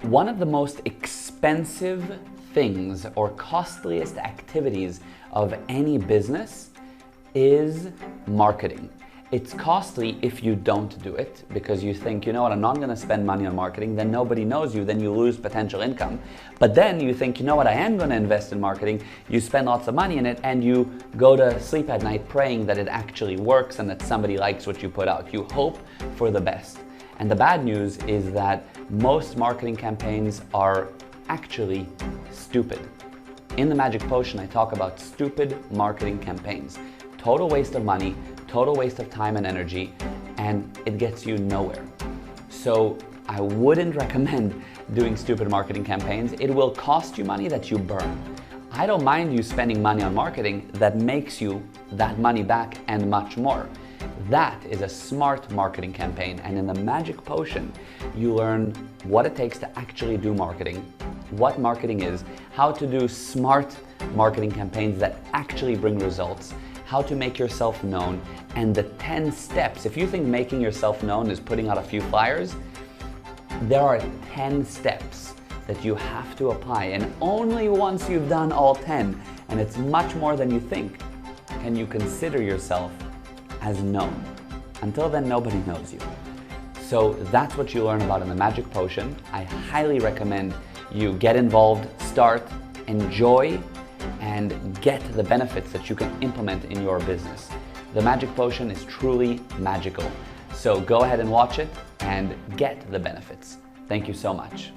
One of the most expensive things or costliest activities of any business is marketing. It's costly if you don't do it because you think, you know what, I'm not going to spend money on marketing, then nobody knows you, then you lose potential income. But then you think, you know what, I am going to invest in marketing, you spend lots of money in it, and you go to sleep at night praying that it actually works and that somebody likes what you put out. You hope for the best. And the bad news is that most marketing campaigns are actually stupid. In the Magic Potion, I talk about stupid marketing campaigns. Total waste of money, total waste of time and energy, and it gets you nowhere. So I wouldn't recommend doing stupid marketing campaigns. It will cost you money that you burn. I don't mind you spending money on marketing that makes you that money back and much more. That is a smart marketing campaign, and in the Magic Potion, you learn what it takes to actually do marketing, what marketing is, how to do smart marketing campaigns that actually bring results, how to make yourself known, and the 10 steps. If you think making yourself known is putting out a few flyers, there are 10 steps that you have to apply, and only once you've done all 10, and it's much more than you think, can you consider yourself as known. Until then, nobody knows you. So that's what you learn about in the Magic Potion. I highly recommend you get involved, start, enjoy, and get the benefits that you can implement in your business. The Magic Potion is truly magical. So go ahead and watch it and get the benefits. Thank you so much.